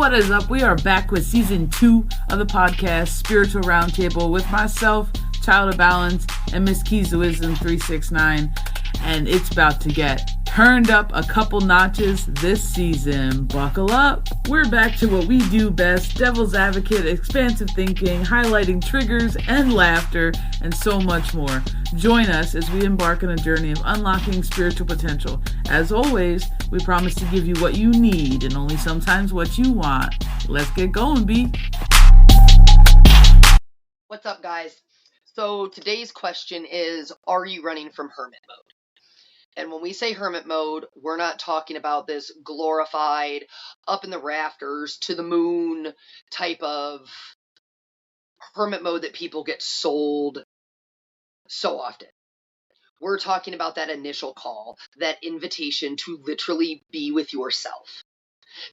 what is up? We are back with season 2 of the podcast, Spiritual Roundtable, with myself, Child of Balance, and Miss Keys of Wisdom 369. And it's about to get turned up a couple notches this season. Buckle up. We're back to what we do best: devil's advocate, expansive thinking, highlighting triggers and laughter, and so much more. Join us as we embark on a journey of unlocking spiritual potential. As always, we promise to give you what you need and only sometimes what you want. Let's get going, B. What's up, guys? So today's question is, are you running from hermit mode? And when we say hermit mode, we're not talking about this glorified, up in the rafters, to the moon type of hermit mode that people get sold so often. We're talking about that initial call, that invitation to literally be with yourself.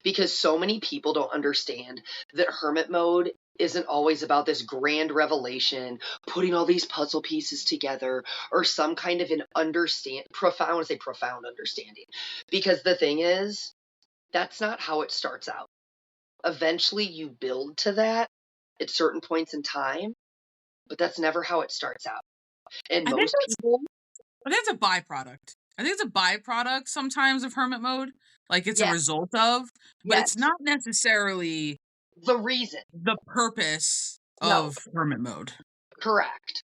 Because so many people don't understand that hermit mode isn't always about this grand revelation, putting all these puzzle pieces together, or some kind of an profound understanding. Because the thing is, that's not how it starts out. Eventually you build to that at certain points in time, but that's never how it starts out. And most people... I think it's a byproduct. I think it's a byproduct sometimes of hermit mode. Like it's a result of, but it's not necessarily the reason, the purpose of hermit mode. Correct.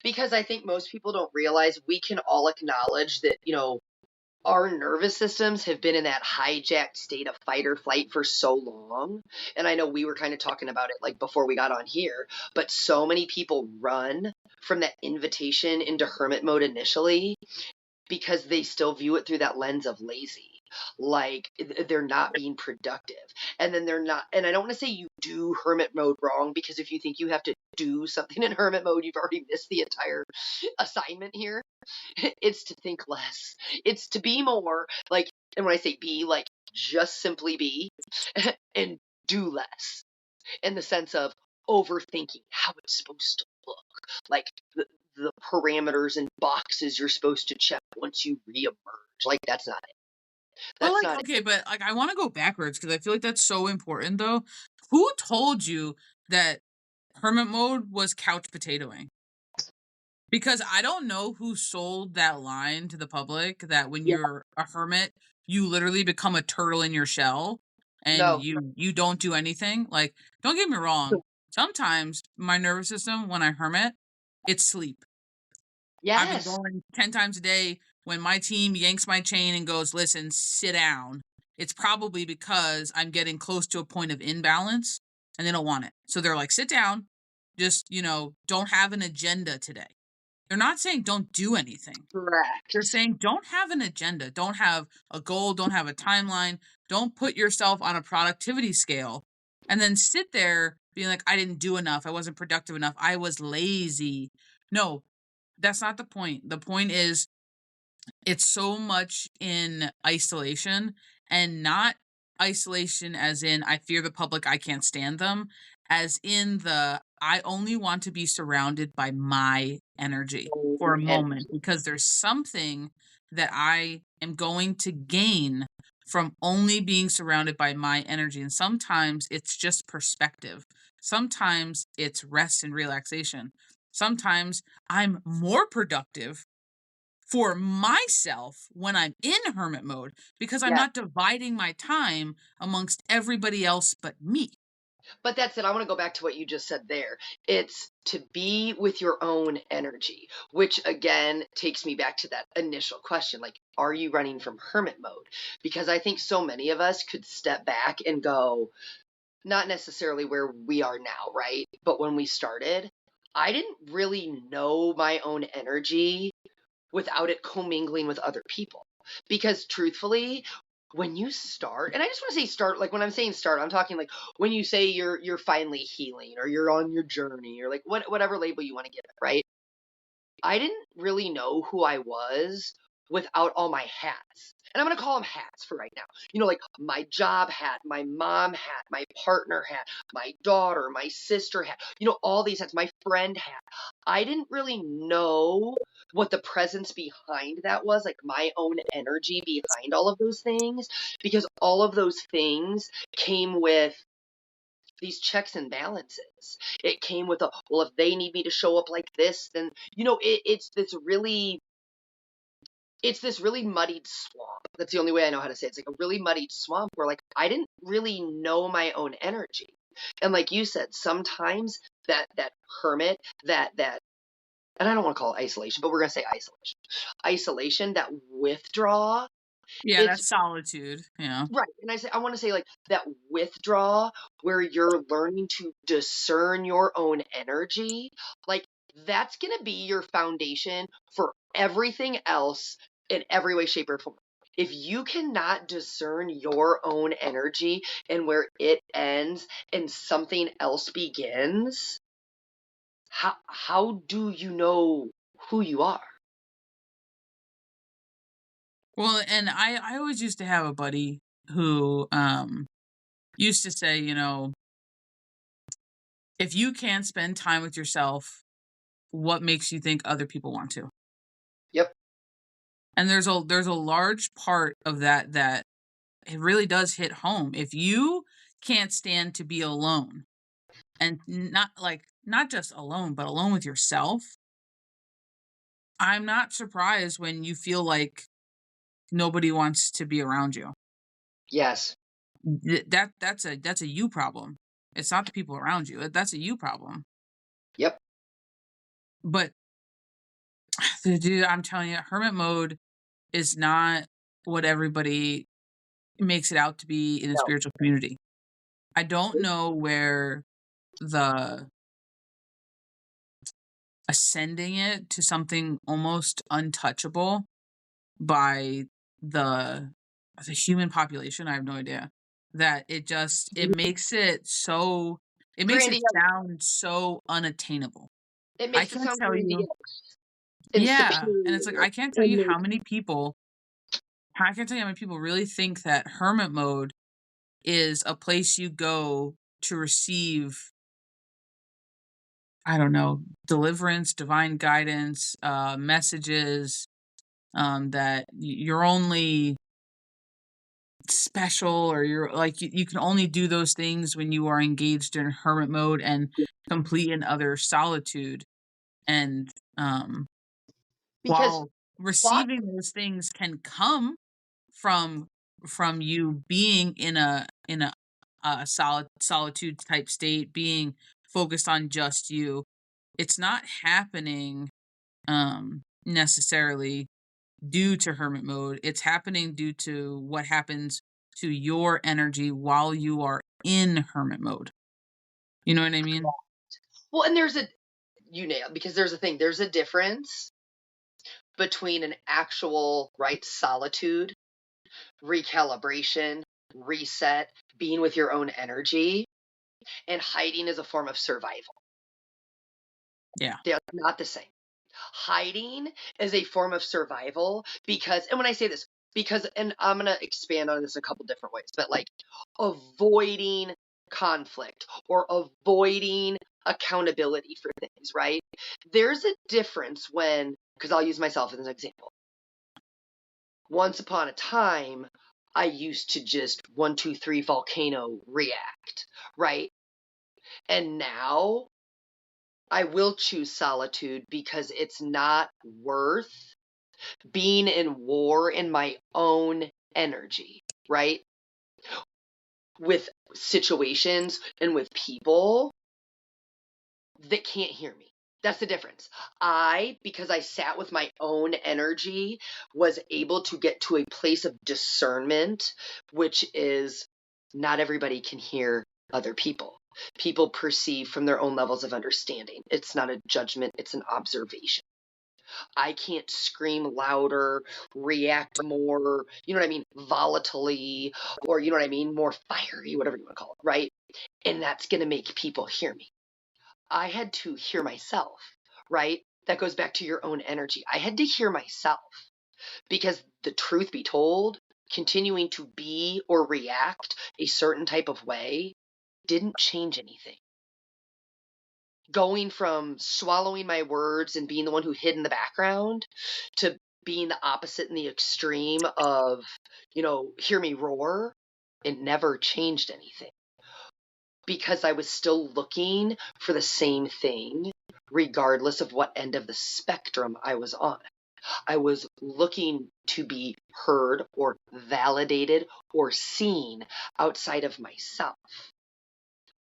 Because I think most people don't realize, we can all acknowledge that, our nervous systems have been in that hijacked state of fight or flight for so long. And I know we were kind of talking about it like before we got on here, but so many people run from that invitation into hermit mode initially because they still view it through that lens of lazy. Like they're not being productive, and then they're not. And I don't want to say you do hermit mode wrong, because if you think you have to do something in hermit mode, you've already missed the entire assignment here. It's to think less. It's to be more. Like, and when I say be, like just simply be and do less, in the sense of overthinking how it's supposed to look, like the parameters and boxes you're supposed to check once you reemerge. Like, that's not it. But I want to go backwards, because I feel like that's so important, though. Who told you that hermit mode was couch potatoing? Because I don't know who sold that line to the public, that when you're a hermit, you literally become a turtle in your shell and you don't do anything. Like, don't get me wrong. Sometimes my nervous system, when I hermit, it's sleep. I've been going 10 times a day. When my team yanks my chain and goes, listen, sit down, it's probably because I'm getting close to a point of imbalance and they don't want it. So they're like, sit down, just, don't have an agenda today. They're not saying don't do anything. Correct. They're saying don't have an agenda, don't have a goal, don't have a timeline, don't put yourself on a productivity scale, and then sit there being like, I didn't do enough, I wasn't productive enough, I was lazy. No, that's not the point. The point is, it's so much in isolation, and not isolation as in I fear the public, I can't stand them, as in I only want to be surrounded by my energy for a moment, because there's something that I am going to gain from only being surrounded by my energy. And sometimes it's just perspective. Sometimes it's rest and relaxation. Sometimes I'm more productive for myself when I'm in hermit mode, because I'm not dividing my time amongst everybody else but me. But that's it. I want to go back to what you just said there. It's to be with your own energy, which again takes me back to that initial question. Like, are you running from hermit mode? Because I think so many of us could step back and go, not necessarily where we are now, right? But when we started, I didn't really know my own energy without it commingling with other people. Because truthfully, when you start, and I just want to say start, like when I'm saying start, I'm talking like when you say you're finally healing, or you're on your journey, or like whatever label you want to give it, right? I didn't really know who I was without all my hats. and I'm going to call them hats for right now. Like my job hat, my mom hat, my partner hat, my daughter, my sister hat, all these hats, my friend hat. I didn't really know what the presence behind that was, like my own energy behind all of those things, because all of those things came with these checks and balances. It came with well, if they need me to show up like this, then, it's this really muddied swamp. That's the only way I know how to say it. It's like a really muddied swamp where like I didn't really know my own energy. And like you said, sometimes that hermit, that and I don't want to call it isolation, but we're going to say isolation. Isolation, that withdraw, Yeah, it's that's solitude. Yeah. right. And I want to say like that withdraw where you're learning to discern your own energy, like that's going to be your foundation for everything else in every way, shape, or form. If you cannot discern your own energy and where it ends and something else begins, how do you know who you are? Well, and I always used to have a buddy who used to say, if you can't spend time with yourself, what makes you think other people want to? Yep. And there's a large part of that it really does hit home. If you can't stand to be alone, and not just alone, but alone with yourself, I'm not surprised when you feel like nobody wants to be around you. Yes. That's a you problem. It's not the people around you. That's a you problem. Yep. But dude, I'm telling you, hermit mode is not what everybody makes it out to be in the No. spiritual community. I don't know where the ascending it to something almost untouchable by the human population, I have no idea. That it makes it Grandiose. sound so unattainable. It I makes it can't sound tell you. grandiose and Yeah, and it's like superior. I can't tell you And how many people I can't tell you how many people really think that hermit mode is a place you go to receive, I don't know, deliverance, divine guidance, messages, that you're only special, or you're like you can only do those things when you are engaged in hermit mode and complete in utter solitude. And because while plot, receiving those things can come from you being in a solitude type state, being focused on just you, it's not happening necessarily due to hermit mode. It's happening due to what happens to your energy while you are in hermit mode. You know what I mean? well, and you nailed, because there's a thing, there's a difference between an actual, right, solitude, recalibration, reset, being with your own energy, and hiding as a form of survival. Yeah. They're not the same. Hiding is a form of survival because, and when I say this, because, and I'm going to expand on this a couple different ways, but like avoiding conflict or avoiding accountability for things, right? There's a difference when, because I'll use myself as an example. Once upon a time, I used to just 1, 2, 3 volcano react, right? And now I will choose solitude because it's not worth being in war in my own energy, right? With situations and with people that can't hear me. That's the difference. Because I sat with my own energy, was able to get to a place of discernment, which is not everybody can hear other people. People perceive from their own levels of understanding. It's not a judgment, it's an observation. I can't scream louder, react more, you know what I mean, volatilely, or you know what I mean, more fiery, whatever you want to call it, right? And that's going to make people hear me. I had to hear myself, right? That goes back to your own energy. I had to hear myself because the truth be told, continuing to be or react a certain type of way didn't change anything. Going from swallowing my words and being the one who hid in the background to being the opposite in the extreme of, hear me roar, it never changed anything because I was still looking for the same thing, regardless of what end of the spectrum I was on. I was looking to be heard or validated or seen outside of myself.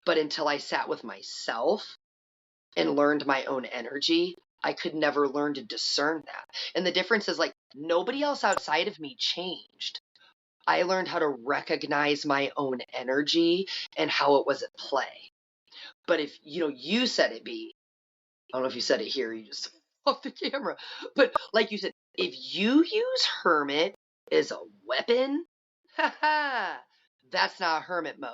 But until I sat with myself and learned my own energy, I could never learn to discern that. And the difference is, like, nobody else outside of me changed. I learned how to recognize my own energy and how it was at play. But if, you said it, B, I don't know if you said it here, you just off the camera. But like you said, if you use Hermit as a weapon, that's not Hermit mode.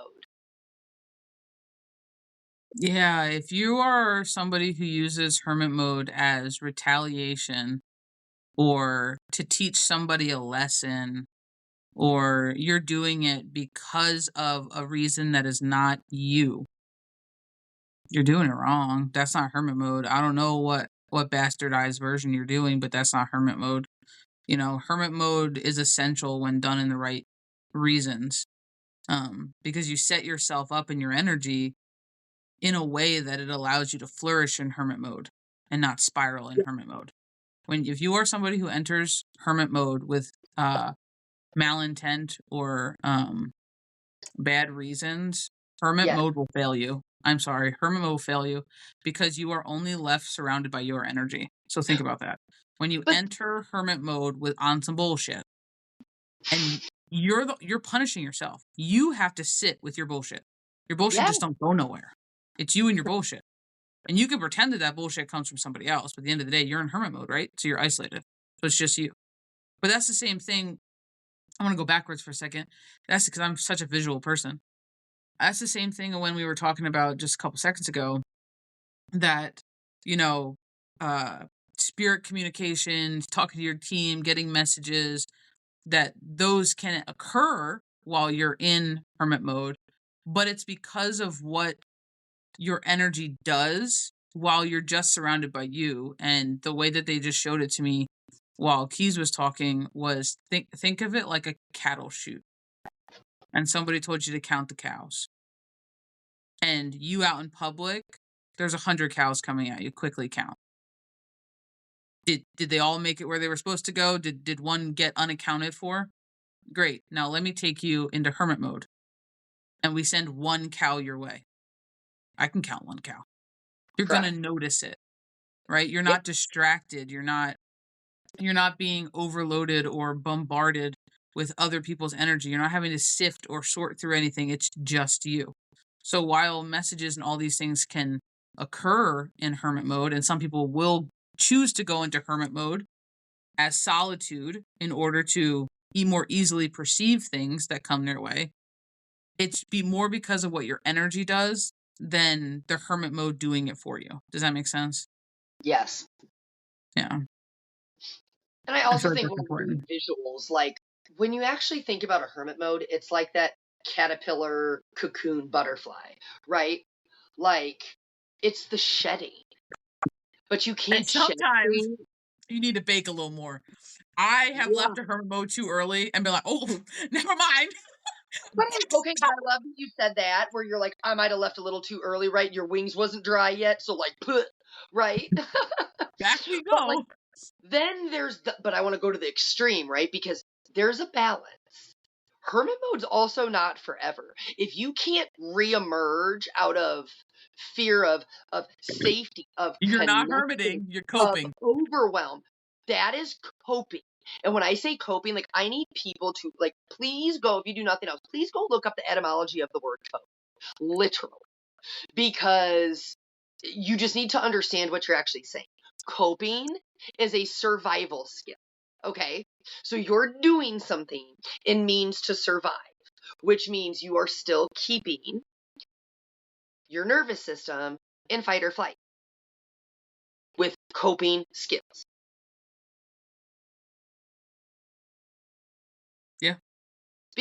Yeah, if you are somebody who uses hermit mode as retaliation or to teach somebody a lesson, or you're doing it because of a reason that is not you, you're doing it wrong. That's not hermit mode. I don't know what bastardized version you're doing, but that's not hermit mode. Hermit mode is essential when done in the right reasons. Because you set yourself up in your energy in a way that it allows you to flourish in hermit mode and not spiral in hermit mode. If you are somebody who enters hermit mode with malintent or bad reasons, hermit Yes. mode will fail you. I'm sorry, hermit mode will fail you because you are only left surrounded by your energy. So think about that. When you But enter hermit mode on some bullshit, and you're punishing yourself. You have to sit with your bullshit. Your bullshit yeah, just don't go nowhere. It's you and your bullshit. And you can pretend that bullshit comes from somebody else, but at the end of the day, you're in hermit mode, right? So you're isolated. So it's just you. But that's the same thing. I want to go backwards for a second. That's because I'm such a visual person. That's the same thing when we were talking about just a couple seconds ago that, you know, uh, spirit communication, talking to your team, getting messages, that those can occur while you're in hermit mode, but it's because of what your energy does while you're just surrounded by you. And the way that they just showed it to me while Keys was talking was think of it like a cattle chute. And somebody told you to count the cows. And you out in public, there's 100 cows coming at you. Quickly count. Did they all make it where they were supposed to go? Did one get unaccounted for? Great. Now let me take you into hermit mode. And we send one cow your way. I can count one cow. You're going to correct. notice it, right? You're Yeah. not distracted. You're not being overloaded or bombarded with other people's energy. You're not having to sift or sort through anything. It's just you. So while messages and all these things can occur in hermit mode, and some people will choose to go into hermit mode as solitude in order to more easily perceive things that come their way, it's more because of what your energy does than the hermit mode doing it for you. Does that make sense? Yes. Yeah. And I I feel also like think that's when we important. visuals, like when you actually think about a hermit mode, it's like that caterpillar, cocoon, butterfly, right? Like it's the shedding, but you And can't shed sometimes things. you need to bake a little more. I have Yeah. left a hermit mode too early and be like, oh, never mind. But Let's okay, go. I love that you said that where you're like, I might have left a little too early, right? Your wings wasn't dry yet, so like put right. Back we But like go. then but I want to go to the extreme, right? Because there's a balance. Hermit mode's also not forever. If you can't reemerge out of fear of safety, of You're not connection, hermiting, you're of coping. overwhelm, that is coping. And when I say coping, like I need people to like please go, if you do nothing else, please go look up the etymology of the word cope. Literally. Because you just need to understand what you're actually saying. Coping is a survival skill. Okay. So you're doing something in means to survive, which means you are still keeping your nervous system in fight or flight with coping skills. Yeah.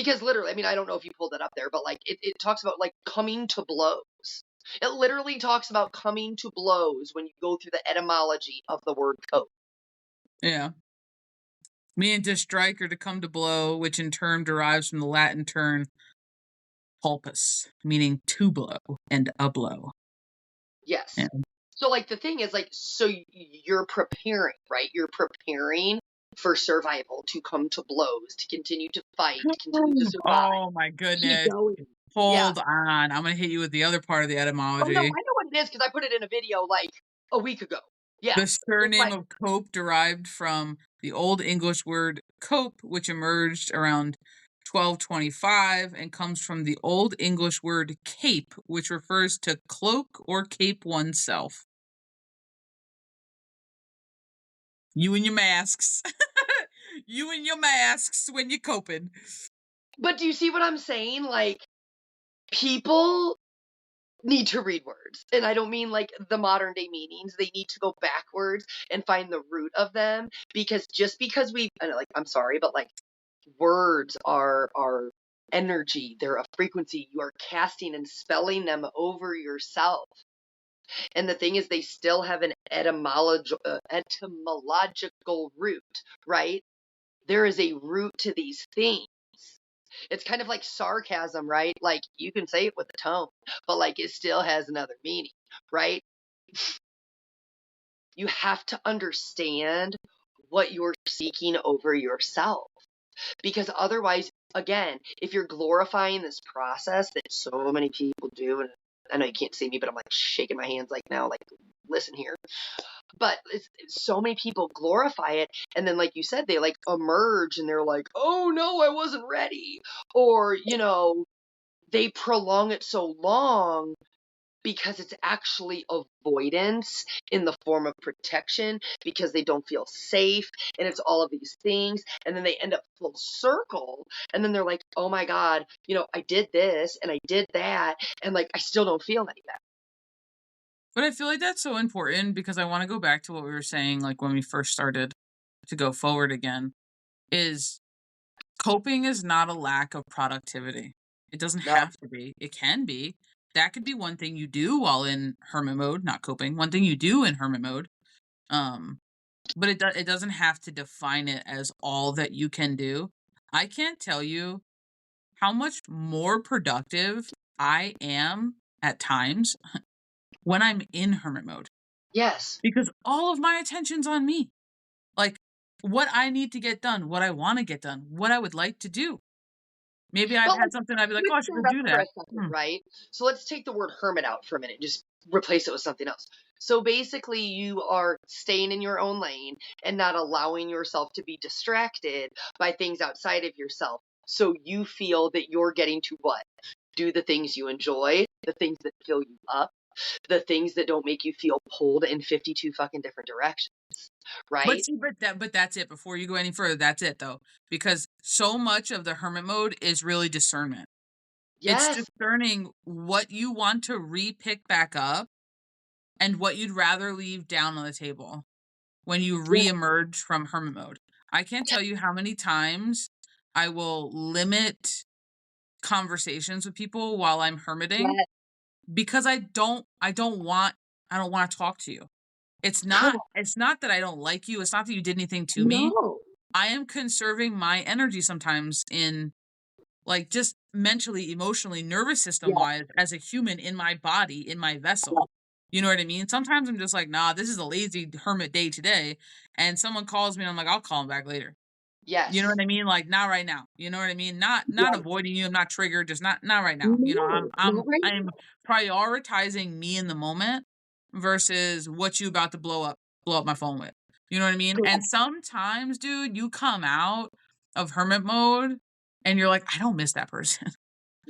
Because literally, I mean, I don't know if you pulled that up there, but like it talks about like coming to blows. It literally talks about coming to blows when you go through the etymology of the word cope. Yeah. Meaning to strike or to come to blow, which in turn derives from the Latin term pulpus, meaning to blow and a blow. Yes. Yeah. So like the thing is like, so you're preparing, right? You're preparing for survival, to come to blows, to continue to fight, continue to survive, Oh my keep goodness. going. Yeah. Hold on. I'm going to hit you with the other part of the Oh no, I etymology. know what it is because I put it in a video like a week ago. Yeah. The It's surname like, of cope derived from the Old English word cope, which emerged around 1225 and comes from the Old English word cape, which refers to cloak or cape oneself. You and your masks. You and your masks when you're coping. but do you see what I'm saying? Like, people need to read words. And I don't mean like the modern day meanings. They need to go backwards and find the root of them, because just because we, and like, I'm sorry, but like words are energy. They're a frequency. You are casting and spelling them over yourself. And the thing is, they still have an etymological root, right? There is a root to these things. It's kind of like sarcasm, right? Like you can say it with a tone, but like it still has another meaning, right? You have to understand what you're seeking over yourself, because otherwise, again, if you're glorifying this process that so many people do, and I know you can't see me, but I'm like shaking my hands like now, like listen here. But so many people glorify it, and then like you said, they like emerge and they're like, oh no, I wasn't ready, or they prolong it so long because it's actually avoidance in the form of protection, because they don't feel safe, and it's all of these things, and then they end up full circle, and then they're like, oh my god, I did this and I did that, and like I still don't feel any better. But I feel like that's so important because I want to go back to what we were saying, like when we first started to go forward again, is coping is not a lack of productivity. It doesn't No. have to be. It can be. That could be one thing you do while in hermit mode, not coping. One thing you do in hermit mode. But it doesn't have to define it as all that you can do. I can't tell you how much more productive I am at times when I'm in hermit mode, Yes. because all of my attention's on me. Like what I need to get done, what I want to get done, what I would like to do. Maybe I've But had let's something I'd be like, switch "Oh, I should go that up do for a that." second, right? So let's take the word hermit out for a minute, just replace it with something else. So basically, you are staying in your own lane and not allowing yourself to be distracted by things outside of yourself. So you feel that you're getting to what? Do the things you enjoy, the things that fill you up, the things that don't make you feel pulled in 52 fucking different directions, But right? see, but that's it. Before you go any further, that's it though, because so much of the hermit mode is really discernment. It's Yes, discerning what you want to re-pick back up and what you'd rather leave down on the table when you yes, re-emerge from hermit mode. I can't tell you how many times I will limit conversations with people while I'm hermiting yes. because I don't want to talk to you. It's not that I don't like you. It's not that you did anything to me. No. I am conserving my energy sometimes in like just mentally, emotionally, nervous system Yes, wise as a human in my body, in my vessel. You know what I mean? Sometimes I'm just like, nah, this is a lazy hermit day today. And someone calls me and I'm like, I'll call him back later. You know yes, what I mean? Like not right now. You know what I mean? Not yes. avoiding you. I'm not triggered. Just not right now. You know, I'm No, not I'm right I'm prioritizing me in the moment versus what you about to blow up my phone with. You know what I mean? now. And sometimes, dude, you come out of hermit mode and you're like, I don't miss that person.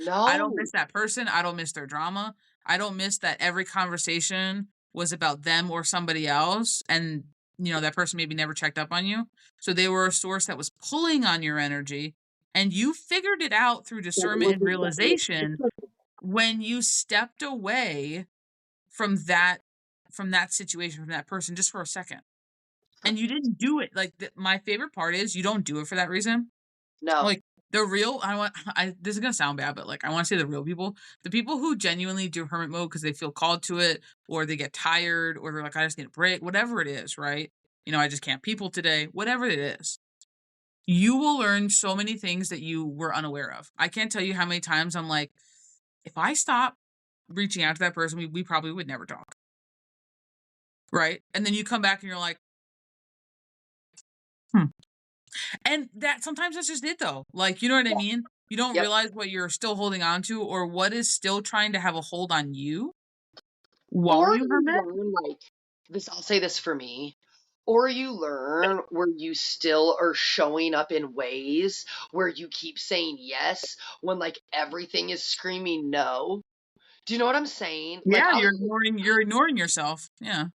I don't No. miss that person. I don't miss their drama. I don't miss that every conversation was about them or somebody else. And, that person maybe never checked up on you. So they were a source that was pulling on your energy. And you figured it out through That discernment and wasn't realization when you stepped away from that situation, from that person just for a second. And you didn't do it. Like my favorite part is you don't do it for that reason. no. Like The real this is gonna sound bad, but, like, I wanna say the real people. The people who genuinely do hermit mode because they feel called to it, or they get tired, or they're like, "I just need a break," whatever it is, right? "I just can't people today," whatever it is. You will learn so many things that you were unaware of. I can't tell you how many times I'm like, "If I stop reaching out to that person, we probably would never talk." Right? And then you come back and you're like, "Hmm." And that sometimes that's just it though. Like, you know what I Yeah. mean? You don't Yep. realize what you're still holding on to or what is still trying to have a hold on you while Or you you hermit. learn like this, I'll say this for me. Or you learn where you still are showing up in ways where you keep saying yes when like everything is screaming no. Do you know what I'm saying? Like Yeah, I'll you're ignoring yourself. Yeah.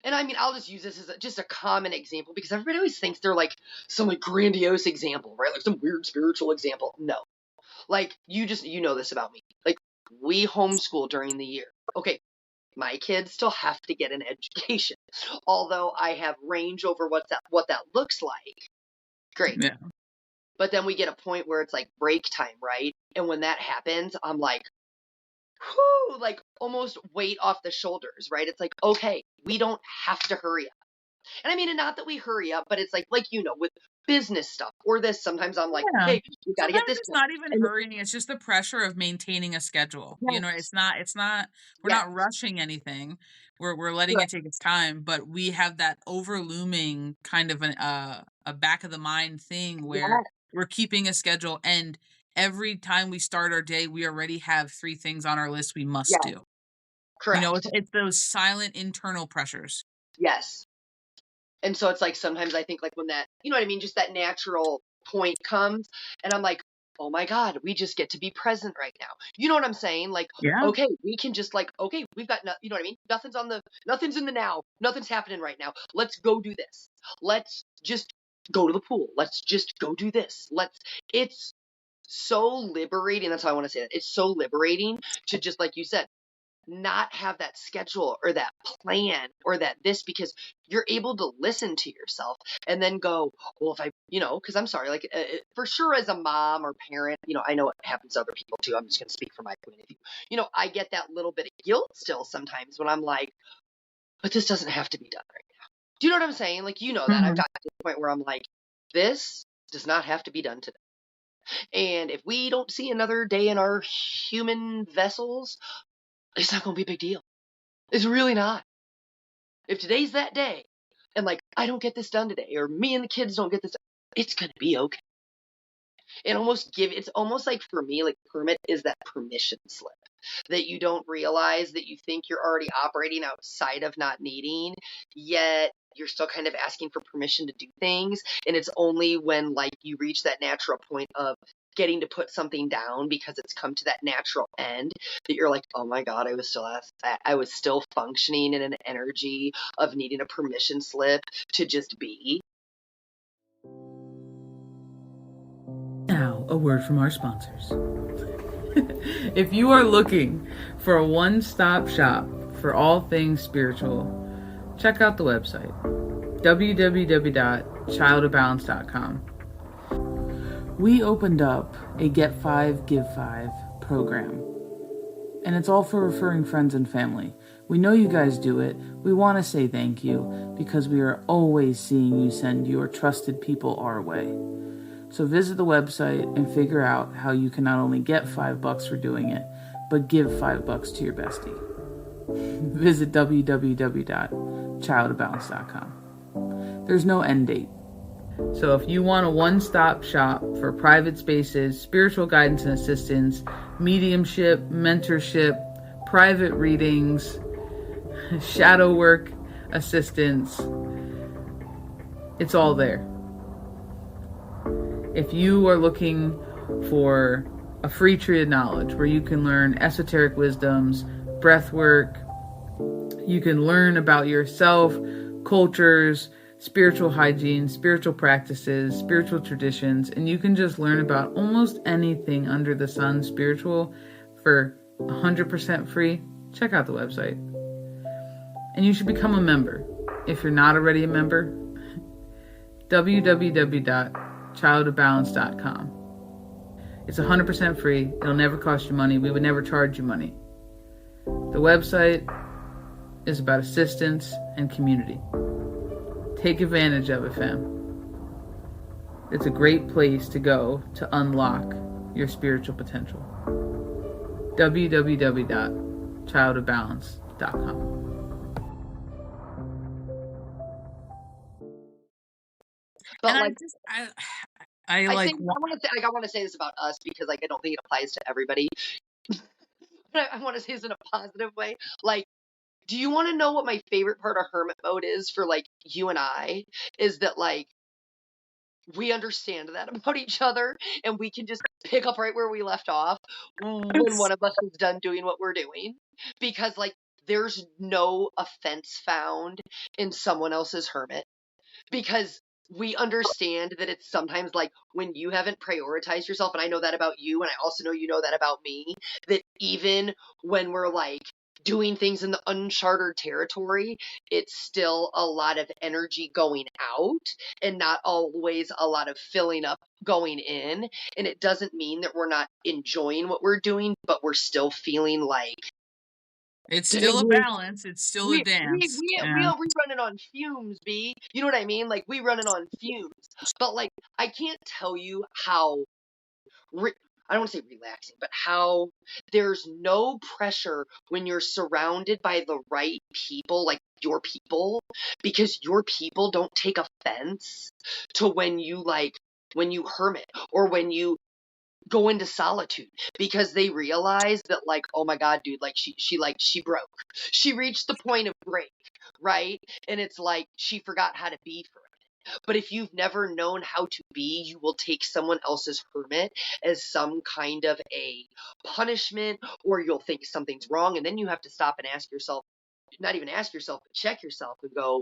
and I mean I'll just use this as just a common example because everybody always thinks they're like some like grandiose example, right? Like some weird spiritual example. No. Like you know this about me. Like we homeschool during the year. Okay, my kids still have to get an education. Although I have range over what that looks like. Great. Yeah. But then we get a point where it's like break time, right? And when that happens, I'm like, whoo, like almost weight off the shoulders, right? It's like, okay, we don't have to hurry up. And I mean, and not that we hurry up, but it's like, with business stuff or this, sometimes I'm like, Yeah. okay, we got to get Sometimes this it's done. not even And hurrying, it's just the pressure of maintaining a schedule. yes, It's not we're yes, not rushing anything. We're letting right, it take its time, but we have that overlooming kind of a back of the mind thing where yes, we're keeping a schedule and every time we start our day, we already have 3 things on our list we must yes, do. It's correct. it's those silent internal pressures. Yes. And so it's like sometimes I think like when that, you know what I mean, just that natural point comes and I'm like, oh my God, we just get to be present right now. You know what I'm saying? Like, Yeah. okay, we can just like, okay, we've got, no, you know what I mean? Nothing's in the now. Nothing's happening right now. Let's go do this. Let's just go to the pool. Let's just go do this. It's so liberating. That's how I want to say it. It's so liberating to just, like you said, not have that schedule or that plan or that this because you're able to listen to yourself and then go, well, if I, because I'm sorry, like for sure as a mom or parent, I know it happens to other people too. I'm just going to speak from my point of view. I get that little bit of guilt still sometimes when I'm like, but this doesn't have to be done right now. Do you know what I'm saying? Like, that I've Mhm. gotten to the point where I'm like, this does not have to be done today. And if we don't see another day in our human vessels, it's not going to be a big deal. It's really not. If today's that day and like I don't get this done today or me and the kids don't get this done, it's going to be okay. It's almost like for me, like permit is that permission slip that you don't realize that you think you're already operating outside of not needing, yet you're still kind of asking for permission to do things. And it's only when like you reach that natural point of getting to put something down because it's come to that natural end that you're like, oh my God, I was still functioning in an energy of needing a permission slip to just be. Now, a word from our sponsors. If you are looking for a one-stop shop for all things spiritual, check out the website www.childofbalance.com. We opened up a Get 5, Give 5 program, and it's all for referring friends and family. We know you guys do it. We want to say thank you because we are always seeing you send your trusted people our way. So visit the website and figure out how you can not only get $5 for doing it, but give $5 to your bestie. Visit www.childofbalance.com. There's no end date. So if you want a one-stop shop for private spaces, spiritual guidance and assistance, mediumship, mentorship, private readings, shadow work assistance, it's all there. If you are looking for a free tree of knowledge where you can learn esoteric wisdoms, breath work, you can learn about yourself, cultures, spiritual hygiene, spiritual practices, spiritual traditions, and you can just learn about almost anything under the sun spiritual for 100% free, check out the website. And you should become a member. If you're not already a member, www.childofbalance.com. It's 100% free. It'll never cost you money. We would never charge you money. The website is about assistance and community. Take advantage of it, fam. It's a great place to go to unlock your spiritual potential. www.childofbalance.com. But And like, I I like, think I want to say this about us because like I don't think it applies to everybody. But I want to say this in a positive way. Like, do you want to know what my favorite part of hermit mode is for like you and I? Is that like we understand that about each other and we can just pick up right where we left off when one of us is done doing what we're doing because like there's no offense found in someone else's hermit because we understand that it's sometimes like when you haven't prioritized yourself, and I know that about you, and I also know you know that about me, that even when we're like doing things in the uncharted territory, it's still a lot of energy going out and not always a lot of filling up going in. And it doesn't mean that we're not enjoying what we're doing, but we're still feeling like it's dang, still a balance. It's still a dance. we And are running on fumes, B. You know what I mean? Like we running on fumes. But like I can't tell you how I don't want to say relaxing, but how there's no pressure when you're surrounded by the right people, like your people, because your people don't take offense to when you hermit or when you go into solitude because they realize that like oh my god dude like she broke, she reached the point of break, right? And it's like she forgot how to be for it. But if you've never known how to be, you will take someone else's hermit as some kind of a punishment, or you'll think something's wrong, and then you have to stop and ask yourself, not even ask yourself but check yourself and go,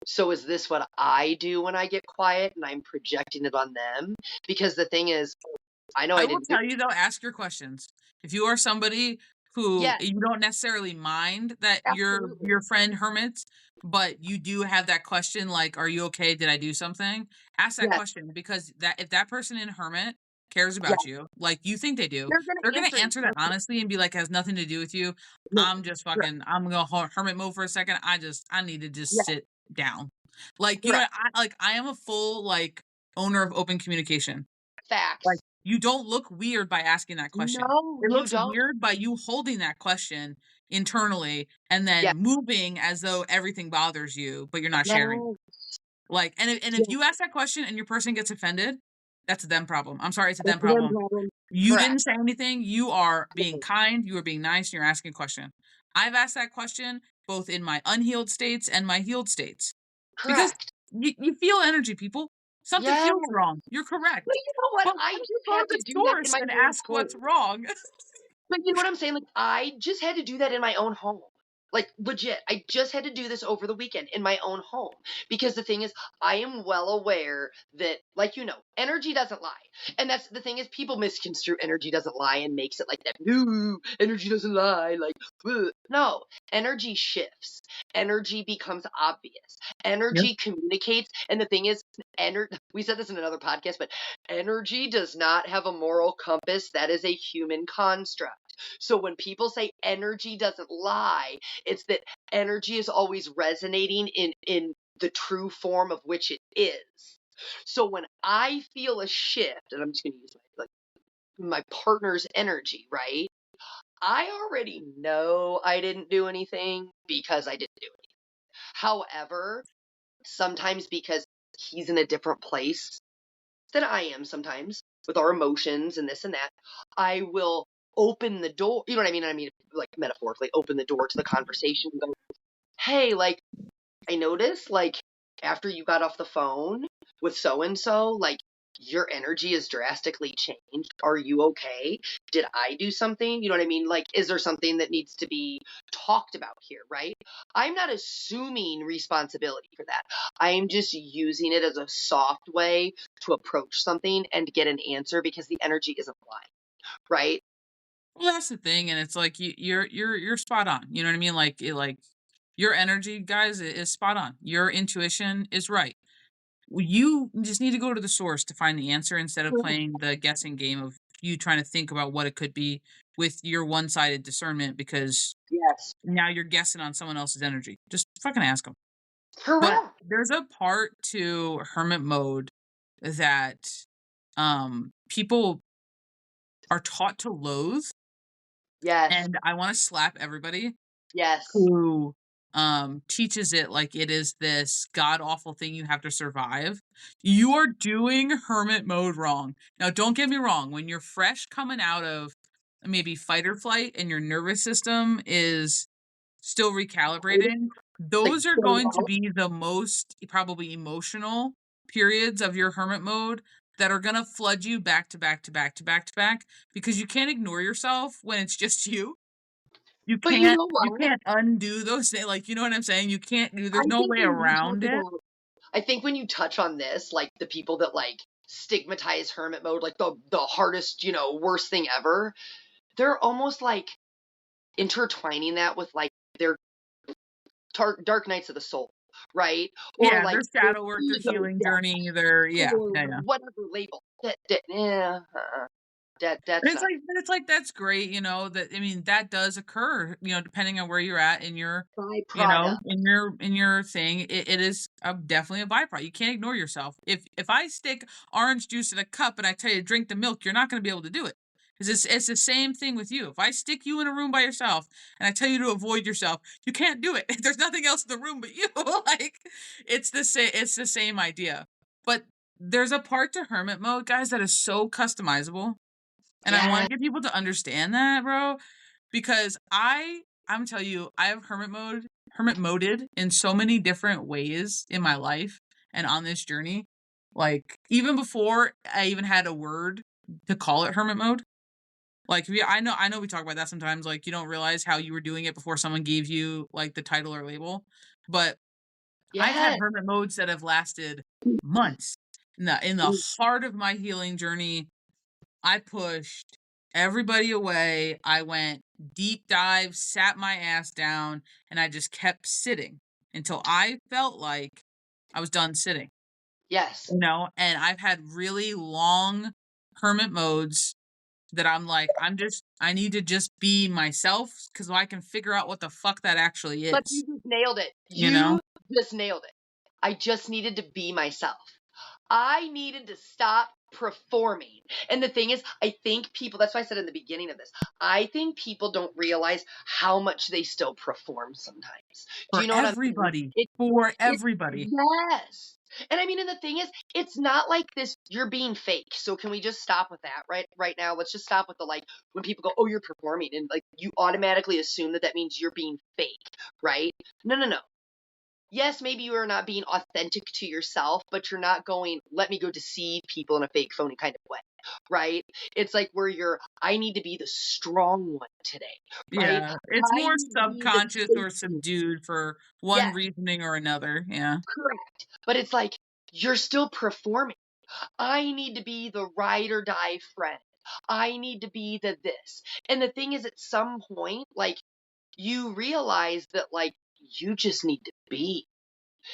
so is this what I do when I get quiet and I'm projecting it on them? Because the thing is, I know I I will didn't do tell you though, ask your questions. If you are somebody who yes. you don't necessarily mind that Absolutely. your friend hermits, but you do have that question like, "Are you okay? Did I do something?" Ask that Yes. question because that if that person in hermit cares Yeah. about you, like you think they do, They're they're gonna gonna answer answer that honestly and be like, "Has nothing to do with you. no. I'm just Correct. fucking. I'm gonna hermit mode for a second. I need to just Yeah. sit down." Like you know, Correct. I am a full like owner of open communication. Like, Facts. you don't look weird by asking that question. No, It you looks don't. weird by you holding that question internally and Yeah. then moving as though everything bothers you, but you're not sharing. Yeah. Like, and if Yeah. you ask that question and your person gets offended, that's a them problem. I'm sorry, it's a It's them them problem. problem. You Correct. didn't say anything. You are being kind. You are being nice. And you're asking a question. I've asked that question both in my unhealed states and my healed states because Correct. you feel energy, people. Something Yeah. feels wrong. You're But correct. you know what? But I let's just go to had the to do that in source my and own ask home. what's wrong. But you know what I'm saying? Like, I just had to do that in my own home. Like, legit. I just had to do this over the weekend in my own home. Because the thing is, I am well aware that, like, energy doesn't lie. And that's the thing is, people misconstrue energy doesn't lie and makes it like that. No, energy doesn't lie. Like, ugh. No, energy shifts. Energy becomes obvious. Yep. Energy communicates. And the thing is, we said this in another podcast, but energy does not have a moral compass. That is a human construct. So when people say energy doesn't lie, it's that energy is always resonating in the true form of which it is. So when I feel a shift, and I'm just going to use my partner's energy, right? I already know I didn't do anything because I didn't do it. However, sometimes because he's in a different place than I am sometimes with our emotions and this and that, I will open the door. You know what I mean? I mean, like metaphorically, open the door to the conversation and go, hey, like, I noticed, like, after you got off the phone with so and so, like, your energy is drastically changed. Are you okay? Did I do something? You know what I mean? Like, is there something that needs to be talked about here, right? I'm not assuming responsibility for that. I am just using it as a soft way to approach something and get an answer because the energy isn't lying, right? Well, that's the thing, and it's like you're spot on. You know what I mean? Like your energy, guys, is spot on. Your intuition is right. You just need to go to the source to find the answer instead of playing the guessing game of you trying to think about what it could be with your one-sided discernment because Yes. now you're guessing on someone else's energy. Just fucking ask them. But Correct. there's a part to hermit mode that people are taught to loathe, Yes. and I want to slap everybody Yes. who teaches it like it is this god awful thing you have to survive. You are doing hermit mode wrong. Now don't get me wrong, when you're fresh coming out of maybe fight or flight and your nervous system is still recalibrating, Like those are burn going to out. be the most probably emotional periods of your hermit mode that are going to flood you back to back to back to back to back because you can't ignore yourself when it's just you. You But you can't know you what? can't undo those things, like, you know what I'm saying? You can't do I there's no think way when you talk around it. about, I think when you touch on this, like the people that like stigmatize hermit mode, like the hardest, worst thing ever, they're almost like intertwining that with like their dark nights of the soul, right? Or Yeah, like their their shadow work, their ego healing death, journey, their yeah, or yeah, yeah. whatever label. Yeah, And that's it's not like that's great, that I mean, that does occur, depending on where you're at in your byproduct. in your thing, it is definitely a byproduct. You can't ignore yourself. If I stick orange juice in a cup and I tell you to drink the milk, you're not going to be able to do it. Because it's the same thing with you. If I stick you in a room by yourself and I tell you to avoid yourself, you can't do it. There's nothing else in the room but you. Like it's the same idea. But there's a part to hermit mode, guys, that is so customizable. And I want Yeah. to get people to understand that, bro, because I'm gonna tell you, I have hermit moded in so many different ways in my life and on this journey. Like even before I even had a word to call it hermit mode. Like I know we talk about that sometimes. Like you don't realize how you were doing it before someone gave you like the title or label. But I've had Yeah. hermit modes that have lasted months. In the heart of my healing journey, I pushed everybody away. I went deep dive, sat my ass down, and I just kept sitting until I felt like I was done sitting, Yes. And I've had really long hermit modes that I'm like, I need to just be myself because I can figure out what the fuck that actually But is, you just nailed it. you know? You just nailed it. I just needed to be myself. I needed to stop performing. And the thing is, I think people, that's why I said in the beginning of this, I think people don't realize how much they still perform sometimes. Do For you know what I'm saying? everybody. It, For it, everybody. yes. And I mean, and the thing is, it's not like this, you're being fake. So can we just stop with that right now? Let's just stop with the like, when people go, oh, you're performing. And like, you automatically assume that that means you're being fake, right? No, no, no. Yes, maybe you are not being authentic to yourself, but you're not going, let me go deceive people in a fake, phony kind of way, right? It's like where you're, I need to be the strong one today, right? Yeah, it's I more need to be the subconscious or safety. subdued for one Yes, reasoning or another, yeah. correct. But it's like, you're still performing. I need to be the ride or die friend. I need to be the this. And the thing is, at some point, like, you realize that, like, you just need to be.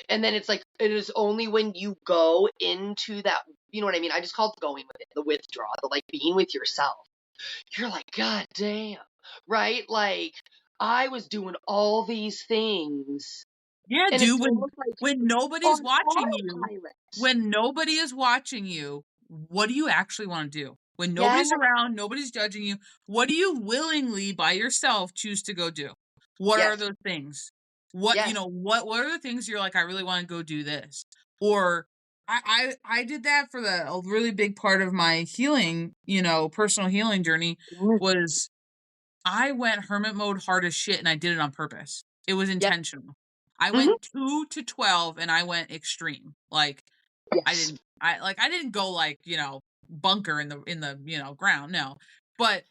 And then it's like, it is only when you go into that, you know what I mean? I just call it going with it, the withdrawal, the like being with yourself. You're like, God damn, right? Like, I was doing all these things. Yeah, And dude, it's almost like when nobody's on watching you autopilot. when nobody is watching you, what do you actually wanna do? When Yeah, nobody's around, nobody's judging you, what do you willingly, by yourself, choose to go do? What are yes, those things? What yes, what are the things you're like, "I really wanna go do this?" Or I did that for a really big part of my healing, personal healing journey mm, was I went hermit mode hard as shit, and I did it on purpose. It was yes, intentional. I hmm, went 2 to 12, and I went extreme. Like, yes, I didn't go, like, bunker in the, ground, no. But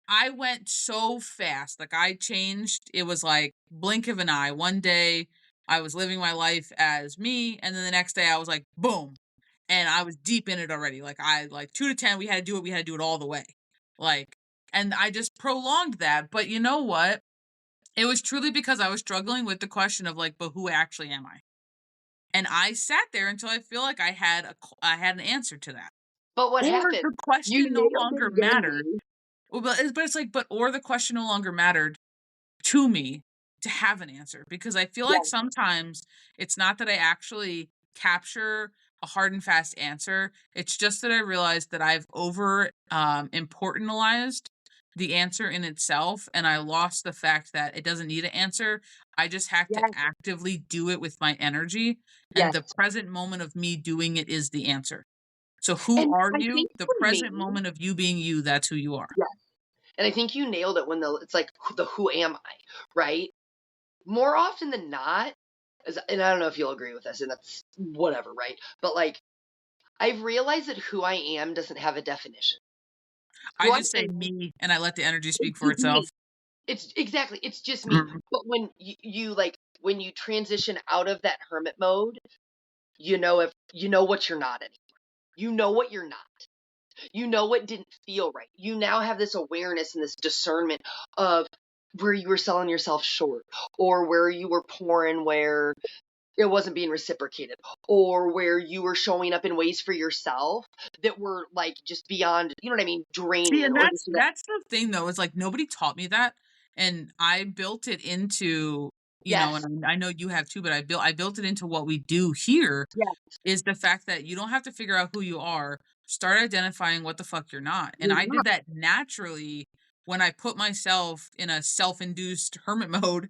I went so fast, like, I changed it was like blink of an eye. One day, I was living my life as me, and then the next day, I was like, boom, and I was deep in it already. Like 2 to 10, we had to do it all the way. Like, and I just prolonged that, but you know what? It was truly because I was struggling with the question of, like, "But who actually am I?" And I sat there until I feel like I had an answer to that. But what Or happened? the You question no nailed it longer again, mattered. dude. Well, but it's like, or the question no longer mattered to me to have an answer, because I feel like Yes, sometimes it's not that I actually capture a hard and fast answer. It's just that I realized that I've over importantalized the answer in itself, and I lost the fact that it doesn't need an answer. I just have to yes, actively do it with my energy, and yes. the present moment of me doing it is the answer. So who And are I you? think The for present me, moment of you being you, that's who you are. yes, and I think you nailed it when it's like the who am I, right? More often than not, and I don't know if you'll agree with this, and that's whatever, right? But like, I've realized that who I am doesn't have a definition. I Who I just say am me and I let the energy is speak for just me. itself. It's exactly, it's just me. Mhm. But when you like, when you transition out of that hermit mode, you know, if you know what you're not anymore. You know what you're not. You know what didn't feel right. You now have this awareness and this discernment of where you were selling yourself short, or where you were pouring where it wasn't being reciprocated, or where you were showing up in ways for yourself that were like just beyond, you know what I mean, See, draining and or this or that. that's the thing though, is like nobody taught me that, and I built it into, Yes. and I know you have too, but I built it into what we do here, Yes. is the fact that you don't have to figure out who you are. Start identifying what the fuck you're not. And You're I did not. that naturally when I put myself in a self-induced hermit mode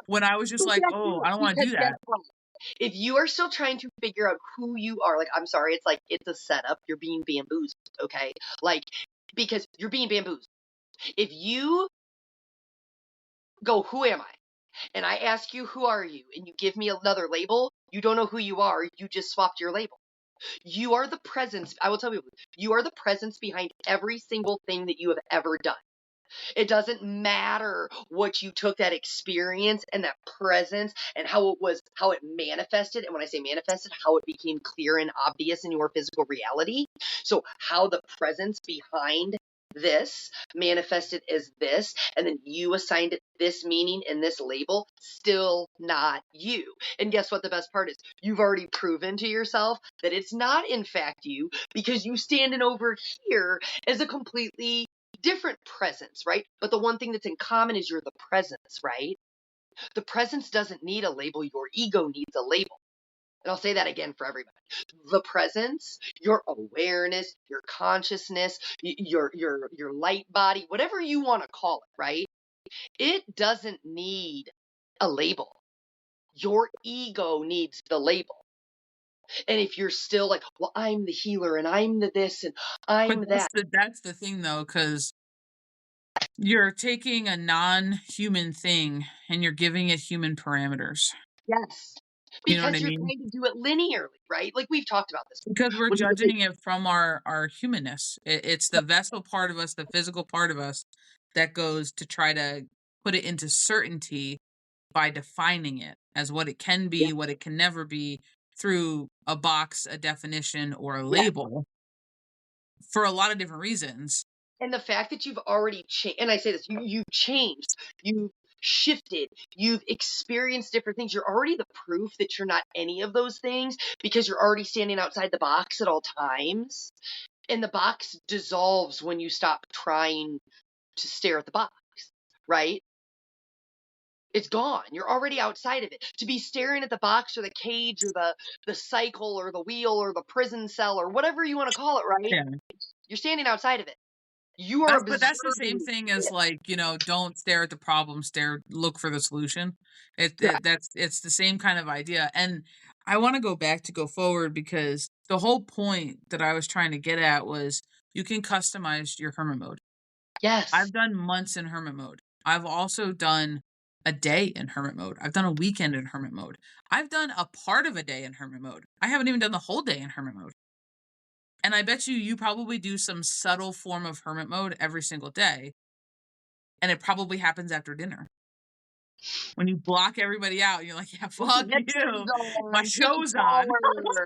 when I was just But like, that's "Oh, it. I don't want to Because do guess that." what? If you are still trying to figure out who you are, like, I'm sorry, it's like, it's a setup. You're being bamboozled, okay? Like, because you're being bamboozled. If you go, who am I? And I ask you, who are you? And you give me another label, you don't know who you are. You just swapped your label. You are the presence. I will tell you, you are the presence behind every single thing that you have ever done. It doesn't matter what you took that experience and that presence and how it manifested. And when I say manifested, how it became clear and obvious in your physical reality. So, how the presence behind this manifested as this, and then you assigned it this meaning and this label, still not you. And guess what? The best part is you've already proven to yourself that it's not, in fact, you, because you standing over here as a completely different presence, right? But the one thing that's in common is you're the presence, right? The presence doesn't need a label. Your ego needs a label. And I'll say that again for everybody. The presence, your awareness, your consciousness, your light body, whatever you want to call it, right? It doesn't need a label. Your ego needs the label. And if you're still like, well, I'm the healer and I'm the this and But I'm that. that's the thing though, because you're taking a non-human thing and you're giving it human parameters. Yes. You know what Because I you're mean? trying to do it linearly, right? Like we've talked about this. Because we're When you say, judging it from our humanness. It's the vessel part of us, the physical part of us, that goes to try to put it into certainty by defining it as what it can yeah, be, what it can never be, through a box, a definition, or a yeah. label, for a lot of different reasons. And the fact that you've already changed, and I say this, you've changed, you've shifted, you've experienced different things. You're already the proof that you're not any of those things because you're already standing outside the box at all times. And the box dissolves when you stop trying to stare at the box, right? It's gone. You're already outside of it. To be staring at the box or the cage or the cycle or the wheel or the prison cell or whatever you want to call it, right? Yeah. You're standing outside of it. You are That's the same observing thing as it. like, don't stare at the problem, look for the solution. Correct. It's the same kind of idea. And I want to go back to go forward, because the whole point that I was trying to get at was you can customize your hermit mode. Yes. I've done months in hermit mode. I've also done a day in hermit mode. I've done a weekend in hermit mode. I've done a part of a day in hermit mode. I haven't even done the whole day in hermit mode. And I bet you probably do some subtle form of hermit mode every single day. And it probably happens after dinner. When you block everybody out, you're like, yeah, With the fuck headphones you. My on, feeling show's on. taller.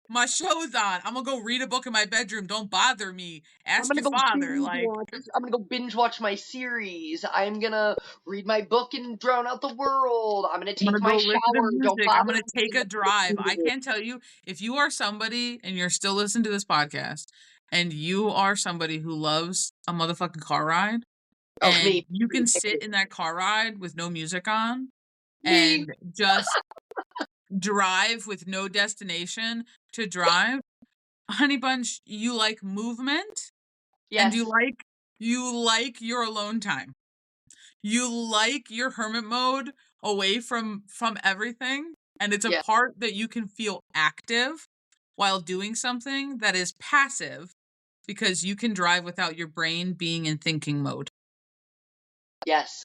My show's on. I'm gonna go read a book in my bedroom. Don't bother me. I'm Ask gonna your go father. binge Like, watch. I'm gonna go binge watch my series. I'm gonna read my book and drown out the world. I'm gonna I'm gonna take my go listen to shower. Don't music. I'm bother gonna take me. a drive. I can't tell you if you are somebody and you're still listening to this podcast and you are somebody who loves a motherfucking car ride Oh, and me, you me, can sit in that car ride with no music on me. and just drive with no destination to drive. Honey Bunch, you like movement and Yes, you like your alone time. You like your hermit mode away from everything, and it's a yes, part that you can feel active while doing something that is passive because you can drive without your brain being in thinking mode. yes.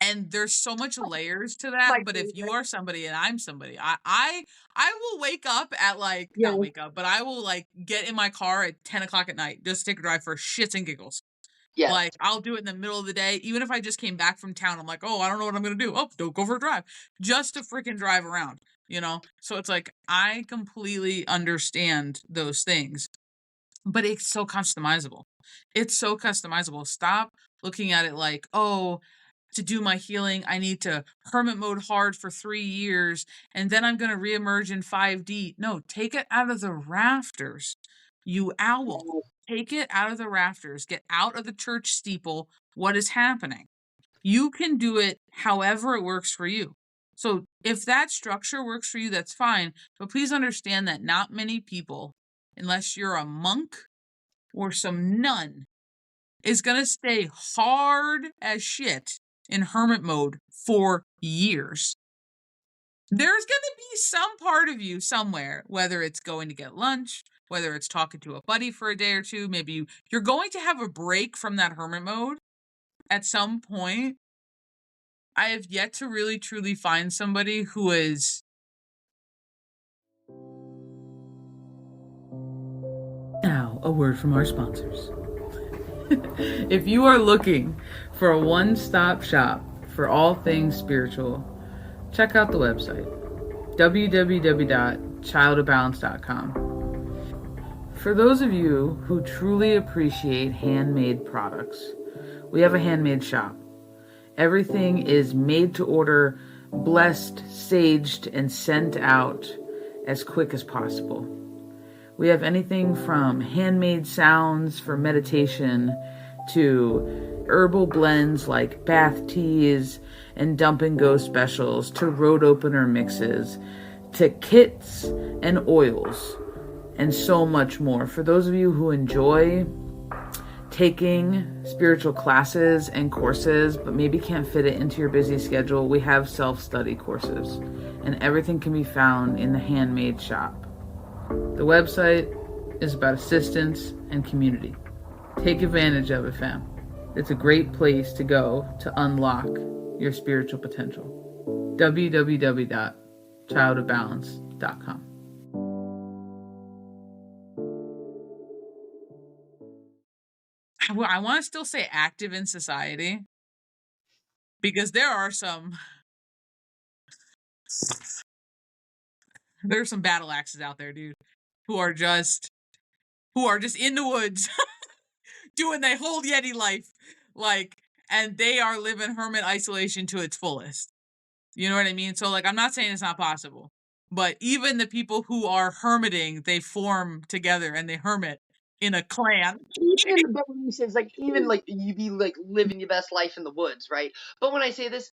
And there's so much layers to My that, but if you favorite. are somebody and I'm somebody, I will wake up at like not Yes, wake up, but I will like get in my car at 10 o'clock at night just to take a drive for shits and giggles. yes, Like, I'll do it in the middle of the day, even if I just came back from town, I'm like, "Oh, I don't know what I'm gonna do. Oh, don't go for a drive." Just to freaking drive around, you know? So it's like, I completely understand those things, but it's so customizable. It's so customizable. Stop looking at it like, "Oh, to do my healing, I need to hermit mode hard for 3 years, and then I'm gonna reemerge in 5D." No, take it out of the rafters, you owl. yes, Take it out of the rafters. Get out of the church steeple. What is happening? You can do it however it works for you. So if that structure works for you, that's fine. But please understand that not many people, unless you're a monk or some nun, is going to stay hard as shit in hermit mode for years. There's going to be some part of you somewhere, whether it's going to get lunch, whether it's talking to a buddy for a day or two, maybe you're going to have a break from that hermit mode at some point. I have yet to really truly find somebody who is. Now, a word from our sponsors. If you are looking for a one stop shop for all things spiritual, check out the website www.childofbalance.com. For those of you who truly appreciate handmade products, we have a handmade shop. Everything is made to order, blessed, saged, and sent out as quick as possible. We have anything from handmade sounds for meditation to herbal blends like bath teas and dump and go specials to road opener mixes to kits and oils and so much more. For those of you who enjoy taking spiritual classes and courses but maybe can't fit it into your busy schedule, we have self-study courses and everything can be found in the handmade shop. The website is about assistance and community. Take advantage of it, fam. It's a great place to go to unlock your spiritual potential. www.childofbalance.com. I want to still say active in society because there's some battle axes out there, dude, who are just in the woods doing their whole Yeti life, like, and they are living hermit isolation to its fullest. You know what I mean? So, like, I'm not saying it's not possible, but even the people who are hermiting, they form together and they hermit in a clan. even but when you say it's like even like you be like living your best life in the woods, right? But when I say this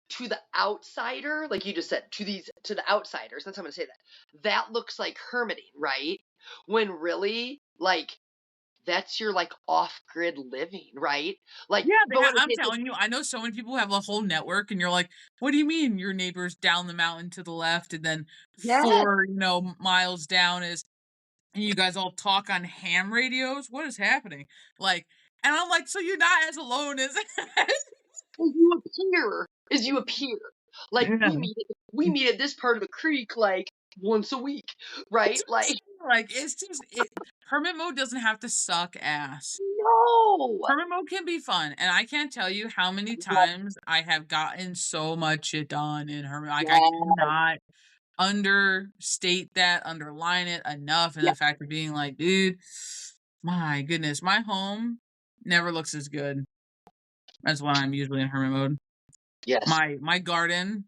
to the outsider, like you just said, to the outsiders, that's how I'm gonna say that. That looks like hermiting, right? When really, like, that's your like off grid living, right? Like, Yeah, but when I I'm say it's like, telling you, I know so many people who have a whole network, and you're like, "What do you mean your neighbor's down the mountain to the left, and then yes, 4, miles down is and you guys all talk on ham radios? What is happening?" Like, and I'm like, "So you're not as alone as." as you appear. Like Yeah. we meet at this part of the creek like once a week, That's right? what I'm Like, saying, like, it's just hermit mode doesn't have to suck ass. no. Hermit mode can be fun, and I can't tell you how many times I have gotten so much shit done in hermit. Like, I Yeah. cannot. understate that, underline it enough, and Yeah. the fact of being like, dude, my goodness, my home never looks as good as when I'm usually in hermit mode. Yes. My garden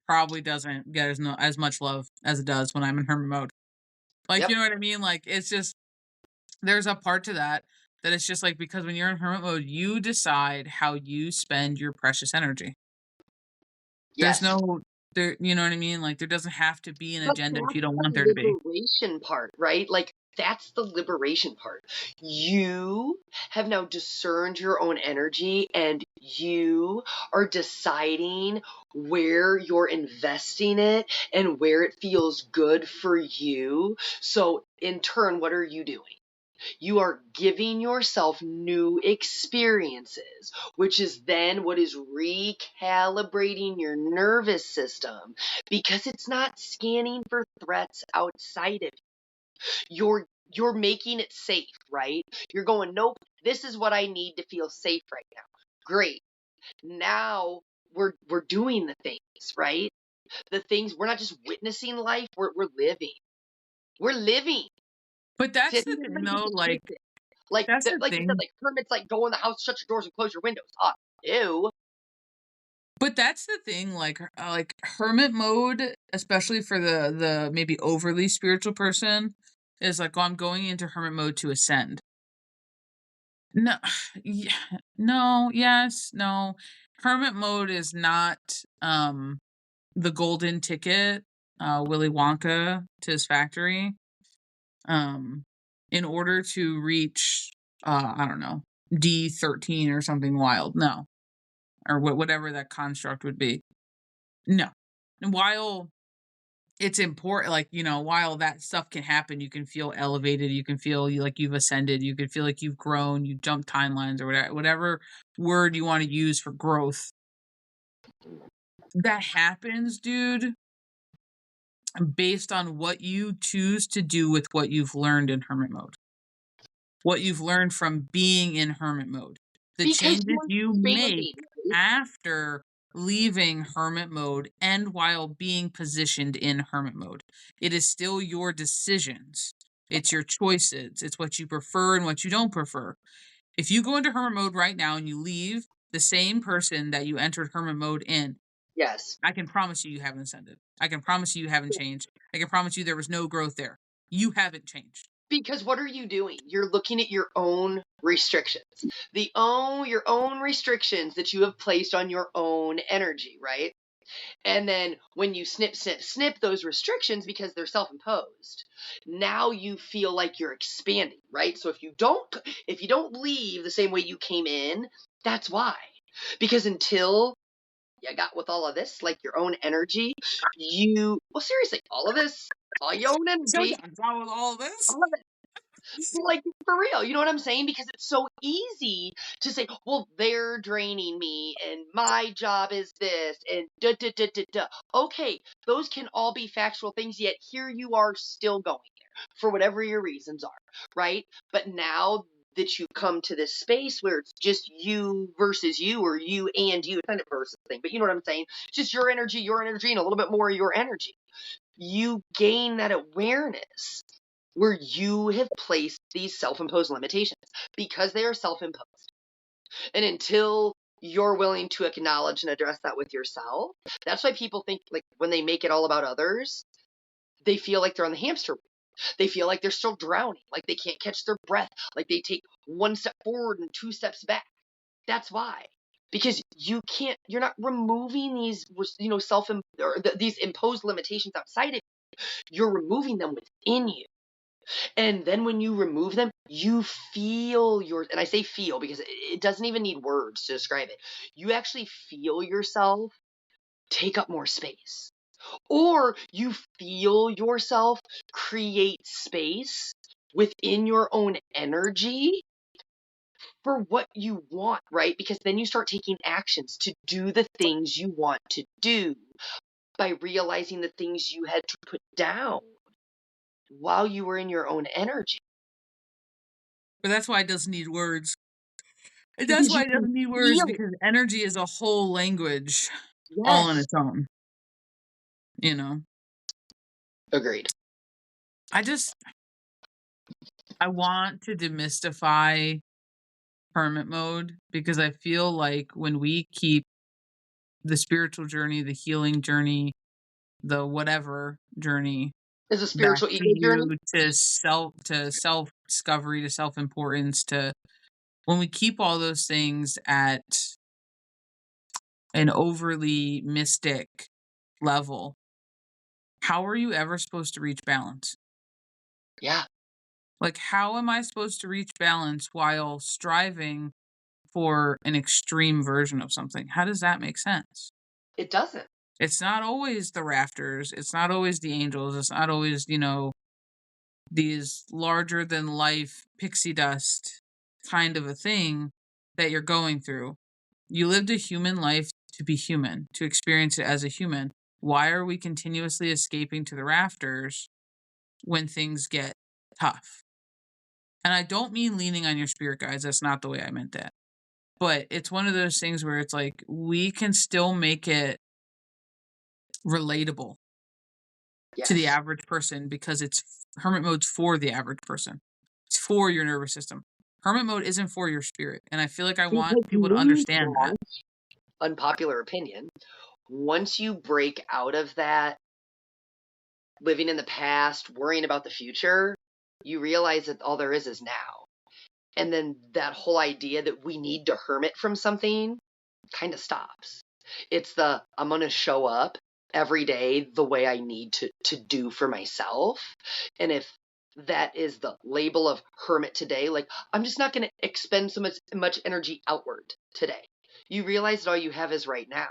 probably doesn't get as much love as it does when I'm in hermit mode. Like, Yep. you know what I mean? Like, it's just there's a part to that it's just like because when you're in hermit mode, you decide how you spend your precious energy. There's Yes. no there you know what I mean? Like, there doesn't have to be an But agenda if that's you don't want there to be. the liberation part, right? Like, that's the liberation part. You have now discerned your own energy and you are deciding where you're investing it and where it feels good for you. So, in turn, what are you doing? You are giving yourself new experiences, which is then what is recalibrating your nervous system because it's not scanning for threats outside of you. You're making it safe, right? You're going, nope, this is what I need to feel safe right now. Great. Now we're doing the things, right? The things we're not just witnessing life, we're living. We're living. But See, I that's the think thing everybody though, gets it like, twisted. Like that's the like you said, thing. like hermits like go in the house, shut your doors and close your windows. Ew. But that's the thing, like hermit mode, especially for the maybe overly spiritual person, is like, "Oh, I'm going into hermit mode to ascend." No, yeah, no, yes, no. Hermit mode is not the golden ticket, Willy Wonka to his factory. Um, in order to reach, I don't know, D13 or something wild. No, or whatever that construct would be. No. And while it's important, like, while that stuff can happen, you can feel elevated, you can feel like you've ascended, you can feel like you've grown, you jump timelines or whatever word you want to use for growth. That happens, dude, based on what you choose to do with what you've learned in hermit mode. What you've learned from being in hermit mode. The Because changes you're you make expanding, right? after leaving hermit mode and while being positioned in hermit mode. It is still your decisions. It's your choices. It's what you prefer and what you don't prefer. If you go into hermit mode right now and you leave the same person that you entered hermit mode in, Yes. I can promise you haven't ascended. I can promise you haven't changed. I can promise you there was no growth there. You haven't changed. Because what are you doing? You're looking at your own restrictions. Your own restrictions that you have placed on your own energy, right? And then when you snip those restrictions because they're self-imposed, now you feel like you're expanding, right? So if you don't leave the same way you came in, that's why. Because until you got with all of this, like your own energy, well, seriously, all your own So energy, done with all this. all of like for real, you know what I'm saying? Because it's so easy to say, well, they're draining me and my job is this and da da da da da. Okay, those can all be factual things, yet here you are still going there for whatever your reasons are, right? But now that you come to this space where it's just you versus you or you and you, it's not a versus thing, but you know what I'm saying? It's just your energy, and a little bit more of your energy. You gain that awareness where you have placed these self-imposed limitations because they are self-imposed. And until you're willing to acknowledge and address that with yourself, that's why people think like when they make it all about others, they feel like they're on the hamster wheel. They feel like they're still drowning, like they can't catch their breath, like they take one step forward and two steps back. That's why. Because you're not removing these, these imposed limitations outside of you. You're removing them within you. And then when you remove them, you feel and I say feel because it doesn't even need words to describe it. You actually feel yourself take up more space. Or you feel yourself create space within your own energy for what you want, right? Because then you start taking actions to do the things you want to do by realizing the things you had to put down while you were in your own energy. But that's why it doesn't need words. And that's Because why you it can doesn't need words, feel it. because energy is a whole language all on Yes. its own, you know? Agreed. I want to demystify hermit mode, because I feel like when we keep the spiritual journey, the healing journey, the whatever journey Is a back spiritual to ego journey? you, to self discovery, to self importance, to when we keep all those things at an overly mystic level, how are you ever supposed to reach balance? Yeah. Like, how am I supposed to reach balance while striving for an extreme version of something? How does that make sense? It doesn't. It's not always the rafters. It's not always the angels. It's not always, these larger than life pixie dust kind of a thing that you're going through. You lived a human life to be human, to experience it as a human. Why are we continuously escaping to the rafters when things get tough? And I don't mean leaning on your spirit guides. That's not the way I meant that. But it's one of those things where it's like we can still make it relatable to the Yes. average person, because it's hermit mode's for the average person. It's for your nervous system. Hermit mode isn't for your spirit. And I feel like I want Because people to understand that. unpopular opinion, once you break out of that living in the past, worrying about the future, you realize that all there is now. And then that whole idea that we need to hermit from something kind of stops. It's I'm going to show up every day the way I need to do for myself. And if that is the label of hermit today, like I'm just not going to expend so much energy outward today. You realize that all you have is right now.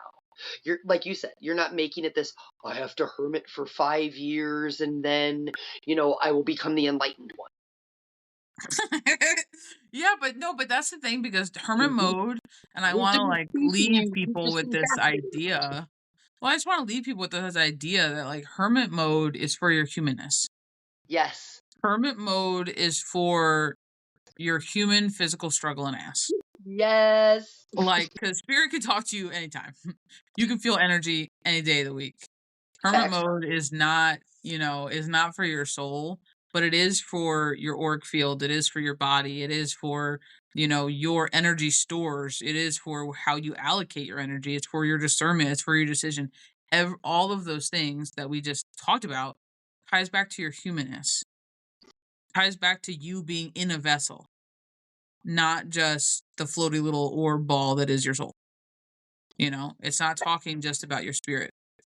You're, like you said, you're not making it this, I have to hermit for 5 years and then, I will become the enlightened one. Yeah, but that's the thing, because hermit mode, and I We want to didn't like teach leave you, we people just with this adapted. idea. Well, I just want to leave people with this idea that like hermit mode is for your humanness. Yes. Hermit mode is for your human physical struggle and ass. Yes. Like, because spirit can talk to you anytime. You can feel energy any day of the week. Hermit Facts. mode is not, is not for your soul, but it is for your auric field. It is for your body. It is for, your energy stores. It is for how you allocate your energy. It's for your discernment. It's for your decision. All of those things that we just talked about ties back to your humanness, ties back to you being in a vessel, not just the floaty little orb ball that is your soul. It's not talking just about your spirit.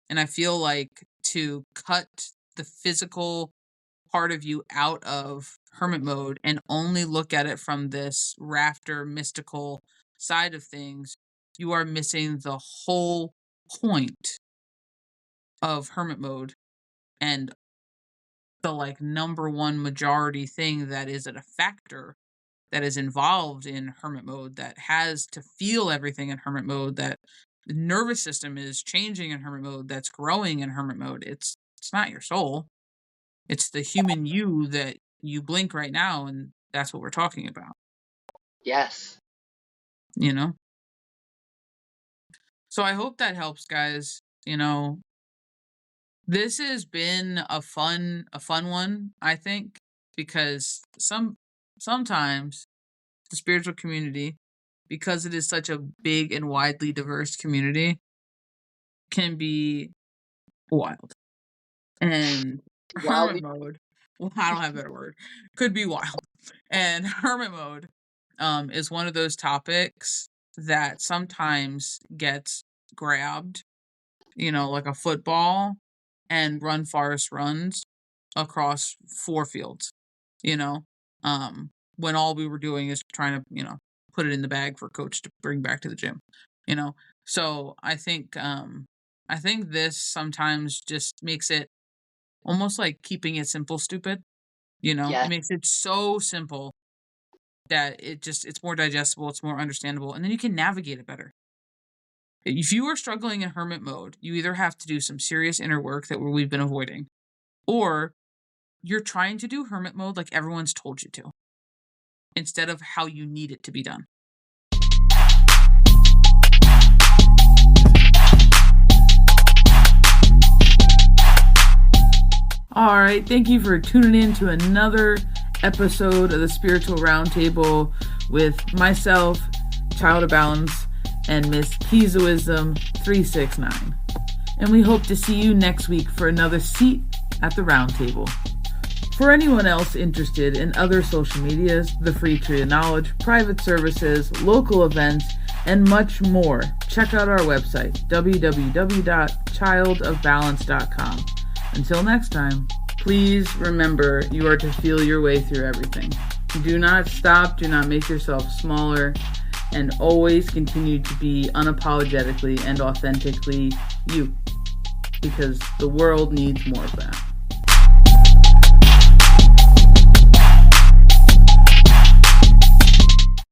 And I feel like to cut the physical part of you out of hermit mode and only look at it from this rafter mystical side of things, you are missing the whole point of hermit mode and the like number one majority thing that is a factor that is involved in hermit mode, that has to feel everything in hermit mode, that the nervous system is changing in hermit mode, that's growing in hermit mode. It's not your soul. It's the human you that you blink right now, and that's what we're talking about. Yes. So I hope that helps, guys. This has been a fun one, I think, because sometimes the spiritual community, because it is such a big and widely diverse community, can be wild. And hermit mode, well, I don't have a better word, could be wild. And hermit mode is one of those topics that sometimes gets grabbed, like a football, and run Forest runs across 4 fields, when all we were doing is trying to, put it in the bag for coach to bring back to the gym, So I think this sometimes just makes it almost like keeping it simple stupid, Yes. It makes it so simple that it's more digestible, it's more understandable, and then you can navigate it better. If you are struggling in hermit mode, you either have to do some serious inner work that we've been avoiding, or you're trying to do hermit mode like everyone's told you to, instead of how you need it to be done. All right, thank you for tuning in to another episode of the Spiritual Roundtable with myself, Child of Balance, and Miss Keys of Wisdom 369. And we hope to see you next week for another seat at the roundtable. For anyone else interested in other social medias, the Free Tree of Knowledge, private services, local events, and much more, check out our website, www.childofbalance.com. Until next time, please remember you are to feel your way through everything. Do not stop, do not make yourself smaller, and always continue to be unapologetically and authentically you, because the world needs more of that.